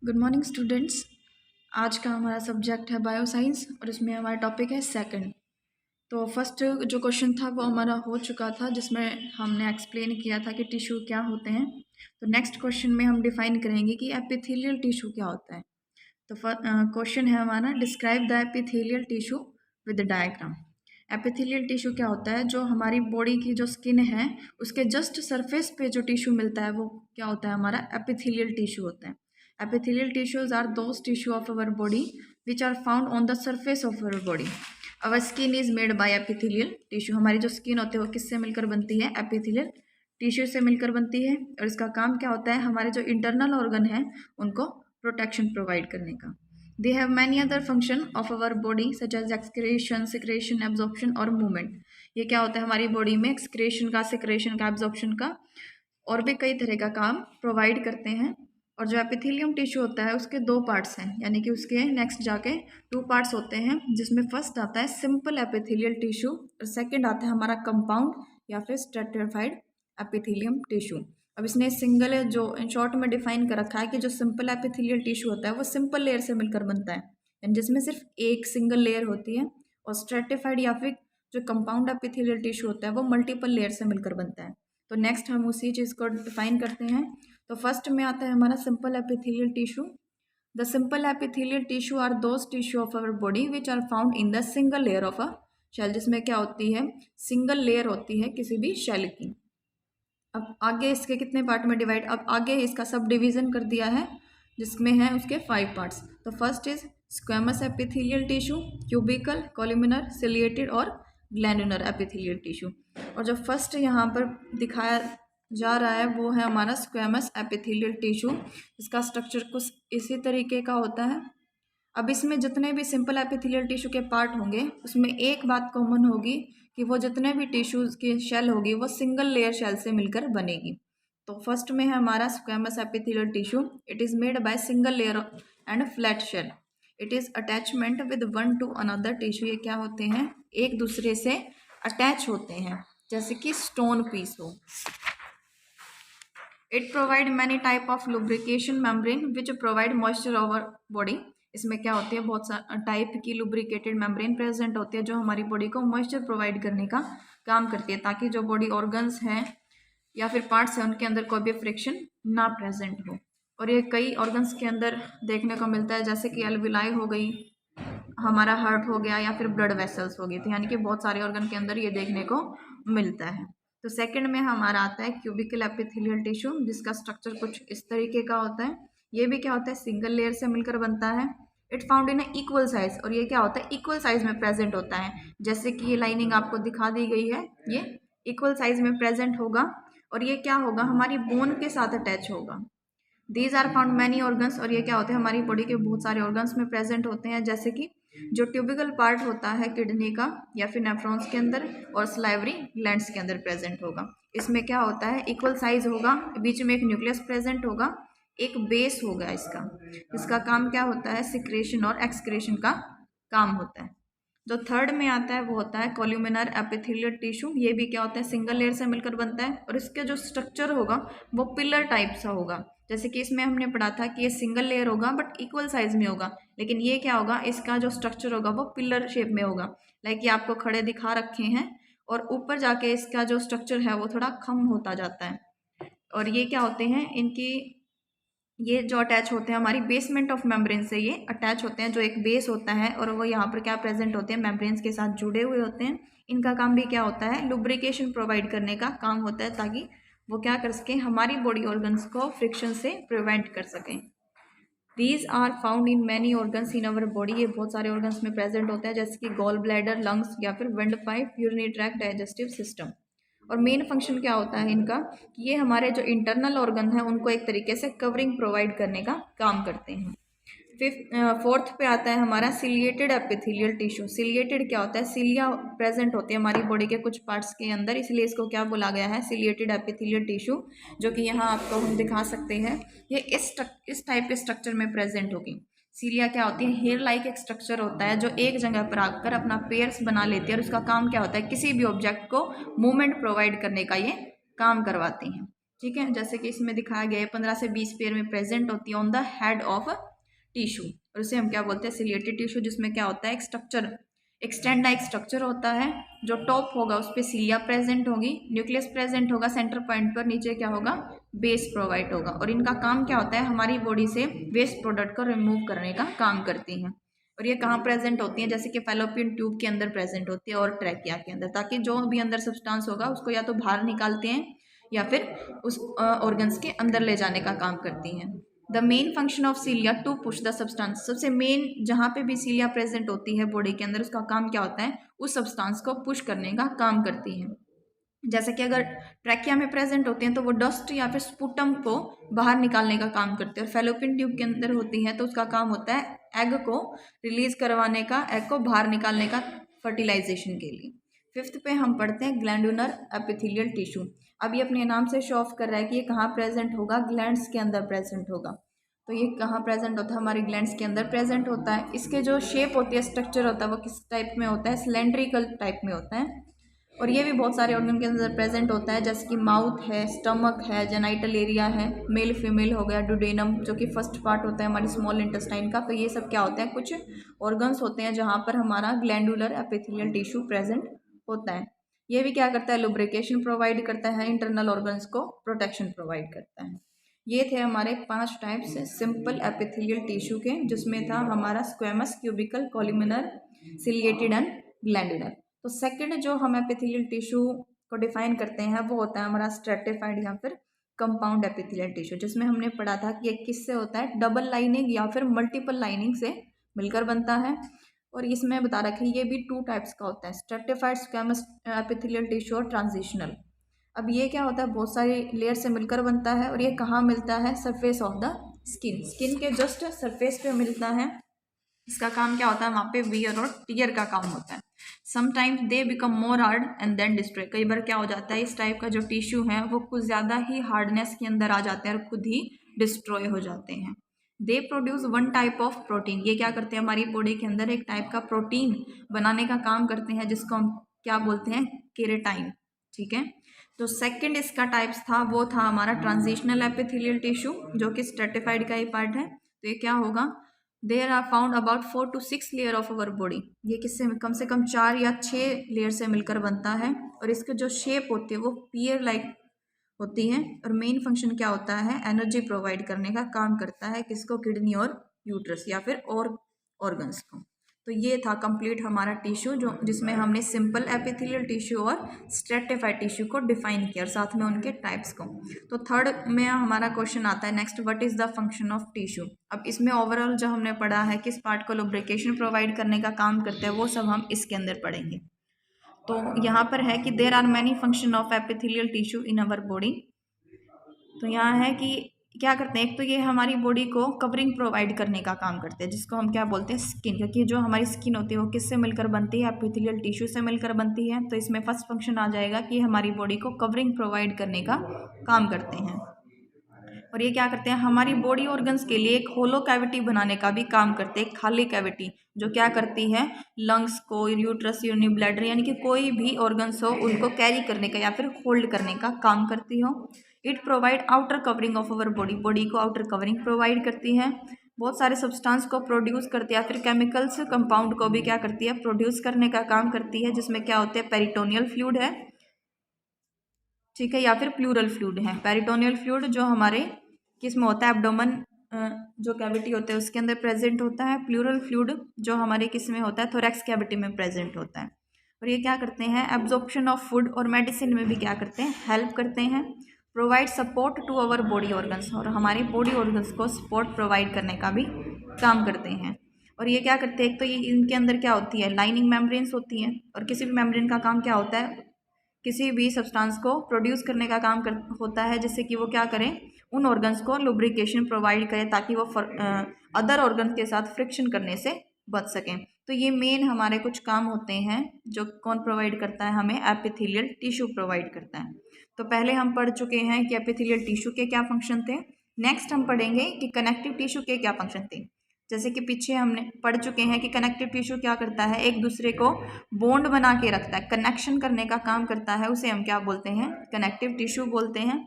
Good morning students. आज का हमारा सब्जेक्ट है बायोसाइंस और इसमें हमारा टॉपिक है सेकंड। तो फर्स्ट जो क्वेश्चन था वो हमारा हो चुका था, जिसमें हमने एक्सप्लेन किया था कि टिश्यू क्या होते हैं। तो नेक्स्ट क्वेश्चन में हम डिफाइन करेंगे कि एपिथेलियल टिश्यू क्या होता है। तो क्वेश्चन है हमारा, describe the epithelial tissue with diagram. Epithelial tissue क्या होता है? जो हमारी बॉडी की जो स्किन है उसके जस्ट सरफेस पे जो टिश्यू मिलता है वो क्या होता है? हमारा एपिथेलियल टिश्यू होता है। Epithelial tissues are those tissue of our body which are found on the surface of our body. Our skin is made by epithelial tissue. हमारी जो स्किन होती है वो किससे मिलकर बनती है? एपिथेलियल टिश्यू से मिलकर बनती है। और इसका काम क्या होता है? हमारे जो इंटरनल ऑर्गन है उनको प्रोटेक्शन प्रोवाइड करने का। They have many other function of our body such as excretion, secretion, absorption और movement. ये क्या होता है? हमारी बॉडी में एक्सक्रेशन का, सिक्रेशन का, एब्जॉर्प्शन का और भी कई तरह का काम प्रोवाइड करते हैं। और जो एपिथेलियम टिश्यू होता है उसके दो पार्ट्स हैं, यानी कि उसके नेक्स्ट जाके टू पार्ट्स होते हैं, जिसमें फर्स्ट आता है सिंपल एपिथेलियल टिश्यू और सेकंड आता है हमारा कंपाउंड या फिर स्ट्रेटिफाइड एपिथेलियम टिश्यू। अब इसने सिंगल जो इन शॉर्ट में डिफाइन कर रखा है कि जो सिंपल एपिथेलियल टिश्यू होता है वो सिंपल लेयर से मिलकर बनता है, यानी जिसमें सिर्फ एक सिंगल लेयर होती है। और स्ट्रेटिफाइड या फिर जो कंपाउंड एपिथेलियल टिश्यू होता है वो मल्टीपल लेयर से मिलकर बनता है। तो नेक्स्ट हम उसी चीज़ को डिफाइन करते हैं। तो फर्स्ट में आता है हमारा simple epithelial tissue. The simple epithelial tissue are those tissue of our body which are found in the single layer of a cell, जिसमें क्या होती है? सिंगल लेयर होती है किसी भी शेल की। अब आगे इसके कितने पार्ट में डिवाइड, अब आगे इसका सब डिवीजन कर दिया है, जिसमें है उसके 5 पार्ट्स। तो first is squamous epithelial tissue, cubical, columnar, ciliated और ग्लैंडुलर एपिथेलियल टिश्यू। और जो फर्स्ट यहाँ पर दिखाया जा रहा है वो है हमारा स्क्वेमस एपिथेलियल टिश्यू। इसका स्ट्रक्चर कुछ इसी तरीके का होता है। अब इसमें जितने भी सिंपल एपिथेलियल टिश्यू के पार्ट होंगे उसमें एक बात कॉमन होगी कि वो जितने भी टिश्यूज की शेल होगी वो सिंगल लेयर शेल से मिलकर बनेगी। तो फर्स्ट में है हमारा squamous epithelial tissue. It is made by single layer and flat cell. It is attachment with one to another tissue. ये क्या होते हैं? एक दूसरे से अटैच होते हैं, जैसे कि स्टोन पीस हो। It provide many type of lubrication membrane which provide moisture over body. इसमें क्या होती है? बहुत सा टाइप की लुब्रिकेटेड मेम्ब्रेन प्रेजेंट होती है जो हमारी बॉडी को मॉइस्चर प्रोवाइड करने का काम करती है, ताकि जो बॉडी ऑर्गन्स हैं या फिर पार्ट्स हैं उनके अंदर कोई भी फ्रिक्शन ना प्रेजेंट हो। और ये कई ऑर्गन्स के अंदर देखने को मिलता है, जैसे कि एल्विलाई हो गई, हमारा हार्ट हो गया या फिर ब्लड वेसल्स हो गई। तो यानी कि बहुत सारे ऑर्गन के अंदर ये देखने को मिलता है। तो सेकंड में हमारा आता है क्यूबिकल एपिथेलियल टिश्यू, जिसका स्ट्रक्चर कुछ इस तरीके का होता है। ये भी क्या होता है? सिंगल लेयर से मिलकर बनता है। It found in equal size, और ये क्या होता है? इक्वल साइज में प्रेजेंट होता है। जैसे कि ये लाइनिंग आपको दिखा दी गई है, ये इक्वल साइज में प्रेजेंट होगा और ये क्या होगा? हमारी बोन के साथ अटैच होगा। These are found many organs, और ये क्या होते हैं? हमारी बॉडी के बहुत सारे ऑर्गन्स में प्रेजेंट होते हैं, जैसे कि जो ट्यूबिकल पार्ट होता है किडनी का या फिर नेफ्रॉन्स के अंदर और सलाइवरी ग्लैंड्स के अंदर प्रेजेंट होगा। इसमें क्या होता है? इक्वल साइज होगा, बीच में एक न्यूक्लियस प्रेजेंट होगा, एक बेस होगा इसका। इसका काम क्या होता है? सिक्रेशन और एक्सक्रेशन का काम होता है। जो थर्ड में आता है वो होता है कॉल्यूमिनर एपिथेलियल टिश्यू। ये भी क्या होता है? सिंगल लेयर से मिलकर बनता है और इसके जो स्ट्रक्चर होगा वो पिलर टाइप सा होगा। जैसे कि इसमें हमने पढ़ा था कि ये सिंगल लेयर होगा बट इक्वल साइज में होगा, लेकिन ये क्या होगा? इसका जो स्ट्रक्चर होगा वो पिलर शेप में होगा। लाइक ये आपको खड़े दिखा रखे हैं और ऊपर जाके इसका जो स्ट्रक्चर है वो थोड़ा कम होता जाता है। और ये क्या होते हैं? इनकी ये जो अटैच होते हैं हमारी बेसमेंट ऑफ मेम्ब्रेन से, ये अटैच होते हैं। जो एक बेस होता है और वो यहाँ पर क्या प्रेजेंट होते हैं? मेम्ब्रेन्स के साथ जुड़े हुए होते हैं। इनका काम भी क्या होता है? लुब्रिकेशन प्रोवाइड करने का काम होता है, ताकि वो क्या कर सकें? हमारी बॉडी ऑर्गन्स को फ्रिक्शन से प्रिवेंट कर सकें। These are found in many organs in our body. ये बहुत सारे ऑर्गन्स में प्रेजेंट होते हैं, जैसे कि गॉल ब्लैडर, लंग्स या फिर wind pipe, urinary tract, digestive system. और मेन फंक्शन क्या होता है इनका? कि ये हमारे जो इंटरनल ऑर्गन है उनको एक तरीके से कवरिंग प्रोवाइड करने का काम करते हैं। फोर्थ पे आता है हमारा सिलिएटेड एपिथेलियल टिश्यू। सिलिएटेड क्या होता है? सिलिया प्रेजेंट होती है हमारी बॉडी के कुछ पार्ट्स के अंदर, इसलिए इसको क्या बोला गया है? सिलिएटेड एपिथेलियल टिश्यू, जो कि यहाँ आपको हम दिखा सकते हैं। ये इस टाइप के स्ट्रक्चर में प्रेजेंट होगी। सीलिया क्या होती है? हेयर लाइक एक स्ट्रक्चर होता है जो एक जगह पर आकर अपना पेयर्स बना लेती है और उसका काम क्या होता है? किसी भी ऑब्जेक्ट को मूवमेंट प्रोवाइड करने का ये काम करवाती हैं। ठीक है, जैसे कि इसमें दिखाया गया है 15 से 20 पेयर में प्रेजेंट होती है on the head of tissue, और उसे हम क्या बोलते हैं, सिलिएटेड टिश्यू, जिसमें क्या होता है, एक स्ट्रक्चर, एक स्टैंड लाइक स्ट्रक्चर होता है। जो टॉप होगा उस पर सिलिया प्रेजेंट होगी, न्यूक्लियस प्रेजेंट होगा सेंटर पॉइंट पर, नीचे क्या होगा, बेस प्रोवाइड होगा। और इनका काम क्या होता है, हमारी बॉडी से वेस्ट प्रोडक्ट को रिमूव करने का काम करती हैं। और ये कहाँ प्रेजेंट होती हैं, जैसे कि फैलोपियन ट्यूब के अंदर प्रेजेंट होती है और ट्रैकिया के अंदर, ताकि जो भी अंदर सब्सटेंस होगा उसको या तो बाहर निकालते हैं या फिर उस ऑर्गन्स के अंदर ले जाने का काम करती हैं। The main function of cilia to push the substance, सबसे मेन जहाँ पे भी सीलिया प्रेजेंट होती है बॉडी के अंदर, उसका काम क्या होता है, उस सब्सटेंस को पुश करने का काम करती है। जैसे कि अगर ट्रैकिया में प्रेजेंट होते हैं तो वो डस्ट या फिर स्पुटम को बाहर निकालने का काम करते हैं, और फैलोपियन ट्यूब के अंदर होती है तो उसका काम होता है एग को रिलीज करवाने का, एग को बाहर निकालने का, फर्टिलाइजेशन के लिए। फिफ्थ पे हम पढ़ते हैं ग्लैंडुलर एपिथेलियल टिश्यू। अब ये अपने नाम से शो ऑफ कर रहा है कि ये कहाँ प्रेजेंट होगा, ग्लैंड्स के अंदर प्रेजेंट होगा। तो ये कहाँ प्रेजेंट होता है, हमारी ग्लैंड्स के अंदर प्रेजेंट होता है। इसके जो शेप होती है, स्ट्रक्चर होता है, वो किस टाइप में होता है, सिलेंड्रिकल टाइप में होता है। और ये भी बहुत सारे ऑर्गन के अंदर प्रेजेंट होता है, जैसे कि माउथ है, स्टमक है, जेनाइटल एरिया है, मेल फीमेल हो गया, डुडेनम जो कि फर्स्ट पार्ट होता है हमारी स्मॉल इंटेस्टाइन का। तो ये सब क्या होते हैं, कुछ ऑर्गन्स होते हैं जहाँ पर हमारा ग्लैंडुलर एपिथेलियल टिश्यू प्रेजेंट होता है। ये भी क्या करता है, लुब्रिकेशन प्रोवाइड करता है, इंटरनल ऑर्गन्स को प्रोटेक्शन प्रोवाइड करता है। ये थे हमारे 5 टाइप्स सिंपल एपिथेलियल टिश्यू के, जिसमें था हमारा squamous, cubical, columnar, ciliated and glandular. तो सेकंड जो हम एपिथेलियल टिश्यू को डिफाइन करते हैं वो होता है हमारा स्ट्रेटिफाइड या फिर कंपाउंड एपिथेलियल टिश्यू, जिसमें हमने पढ़ा था कि ये किससे होता है, डबल लाइनिंग या फिर मल्टीपल लाइनिंग से मिलकर बनता है। और इसमें बता रखे ये भी 2 टाइप्स का होता है, स्ट्रेटिफाइड स्क्वेमस एपिथेलियल टिश्यू और ट्रांजिशनल। अब ये क्या होता है, बहुत सारी लेयर से मिलकर बनता है, और ये कहाँ मिलता है, surface of the skin, skin के जस्ट सरफेस पे मिलता है। इसका काम क्या होता है, वहाँ पे वियर और टियर का काम होता है। Sometimes they become more hard and then destroy, कई बार क्या हो जाता है, इस टाइप का जो टिश्यू है वो कुछ ज़्यादा ही हार्डनेस के अंदर आ जाते हैं और खुद ही डिस्ट्रॉय हो जाते हैं। They produce one type of protein, ये क्या करते हैं, हमारी बॉडी के अंदर एक टाइप का प्रोटीन बनाने का काम करते हैं, जिसको हम क्या बोलते हैं, केराटिन। ठीक है, तो सेकंड इसका टाइप्स था वो था हमारा ट्रांजिशनल एपिथेलियल टिश्यू, जो कि स्ट्रेटिफाइड का ही पार्ट है। तो ये क्या होगा, there are found about 4 to 6 layer of our body, ये किससे कम से कम 4 या 6 लेयर से मिलकर बनता है। और इसकी जो शेप होती है वो पियर लाइक होती है, और मेन फंक्शन क्या होता है, एनर्जी प्रोवाइड करने का काम करता है, किसको, किडनी और यूट्रस या फिर और ऑर्गन्स को। तो ये था कंप्लीट हमारा टिश्यू, जो जिसमें हमने सिंपल एपिथेलियल टिश्यू और स्ट्रेटिफाइड टिश्यू को डिफाइन किया, और साथ में उनके टाइप्स को। तो थर्ड में हमारा क्वेश्चन आता है next, what is the function of tissue. अब इसमें ओवरऑल जो हमने पढ़ा है किस पार्ट को लुब्रिकेशन प्रोवाइड करने का काम करते हैं, वो सब हम इसके अंदर पढ़ेंगे। तो यहाँ पर है कि there are many function of epithelial tissue in our body. तो यहाँ है कि क्या करते हैं, एक तो ये हमारी बॉडी को कवरिंग प्रोवाइड करने का काम करते हैं, जिसको हम क्या बोलते हैं, स्किन, क्योंकि जो हमारी स्किन होती है वो किससे मिलकर बनती है, एपिथेलियल टिश्यू से मिलकर बनती है। तो इसमें फर्स्ट फंक्शन आ जाएगा कि हमारी बॉडी को कवरिंग प्रोवाइड करने का काम करते हैं। और ये क्या करते हैं, हमारी बॉडी ऑर्गन्स के लिए एक होलो कैविटी बनाने का भी काम करते हैं, खाली कैविटी, जो क्या करती है, लंग्स को, यूट्रस, यूरिनरी ब्लैडर, यानी कि कोई भी ऑर्गन्स हो उनको कैरी करने का या फिर होल्ड करने का काम करती हो। It provide outer covering of our body, body को आउटर कवरिंग प्रोवाइड करती है। बहुत सारे सब्सटेंस को प्रोड्यूस करती है, या फिर केमिकल्स कंपाउंड को भी क्या करती है, प्रोड्यूस करने का काम करती है, जिसमें क्या होते हैं, पेरिटोनियल फ्लूइड है, ठीक है, या फिर प्लूरल फ्लूइड है। पेरिटोनियल फ्लूइड जो हमारे किस में होता है, एब्डोमेन जो कैविटी होते हैं उसके अंदर प्रेजेंट होता है। प्लूरल फ्लूइड जो हमारे किस में होता है, थोरैक्स कैविटी में प्रेजेंट होता है। और ये क्या करते हैं, एब्जॉर्प्शन ऑफ फूड और मेडिसिन में भी क्या करते हैं, हेल्प करते हैं। Provide support to our body organs, और हमारे बॉडी ऑर्गन्स को सपोर्ट प्रोवाइड करने का भी काम करते हैं। और ये क्या करते हैं, एक तो ये इनके अंदर क्या होती है, लाइनिंग मेम्ब्रेन्स होती हैं, और किसी भी मेम्ब्रेन का काम क्या होता है, किसी भी सब्सटेंस को प्रोड्यूस करने का काम होता है, जिससे कि वो क्या करें, उन ऑर्गन्स को लुब्रिकेशन प्रोवाइड करें, ताकि वो अदर ऑर्गन के साथ फ्रिक्शन करने से बच सकें। तो ये मेन हमारे कुछ काम होते हैं जो कौन प्रोवाइड करता है, हमें एपिथेलियल टिश्यू प्रोवाइड करता है। तो पहले हम पढ़ चुके हैं कि एपिथेलियल टिश्यू के क्या फंक्शन थे। नेक्स्ट हम पढ़ेंगे कि कनेक्टिव टिश्यू के क्या फंक्शन थे। जैसे कि पीछे हमने पढ़ चुके हैं कि कनेक्टिव टिश्यू क्या करता है, एक दूसरे को बॉन्ड बना के रखता है, कनेक्शन करने का काम करता है, उसे हम क्या बोलते हैं, कनेक्टिव टिश्यू बोलते हैं।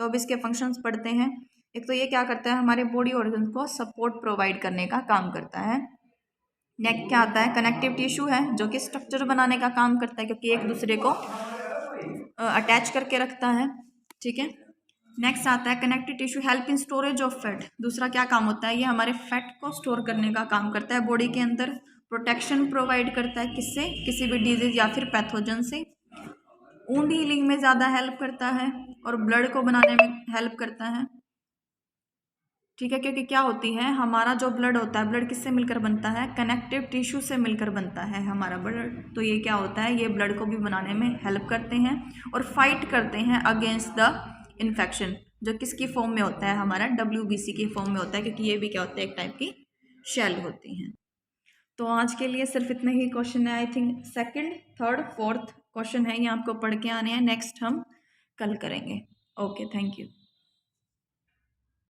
तो अब इसके फंक्शंस पढ़ते हैं। एक तो ये क्या करता है, हमारे बॉडी ऑर्गन को सपोर्ट प्रोवाइड करने का काम करता है। नेक्स्ट क्या आता है, कनेक्टिव टिश्यू है जो कि स्ट्रक्चर बनाने का काम करता है, क्योंकि एक दूसरे को अटैच करके रखता है, ठीक है। नेक्स्ट आता है connective tissue help in storage of fat. दूसरा क्या काम होता है, ये हमारे फैट को स्टोर करने का काम करता है बॉडी के अंदर। प्रोटेक्शन प्रोवाइड करता है, किससे, किसी भी डिजीज या फिर पैथोजन से। वुंड हीलिंग में ज़्यादा हेल्प करता है और ब्लड को बनाने में हेल्प करता है, ठीक है। क्योंकि क्या होती है, हमारा जो ब्लड होता है, ब्लड किससे मिलकर बनता है, कनेक्टिव टिश्यू से मिलकर बनता है हमारा ब्लड। तो ये क्या होता है, ये ब्लड को भी बनाने में हेल्प करते हैं और फाइट करते हैं अगेंस्ट द इन्फेक्शन, जो किसकी फॉर्म में होता है, हमारा WBC की फॉर्म में होता है, क्योंकि ये भी क्या होता है, एक टाइप की शेल होती हैं। तो आज के लिए सिर्फ इतने ही क्वेश्चन है। I think second, third, fourth question है, ये आपको पढ़ के आने हैं। नेक्स्ट हम कल करेंगे। Okay, thank you.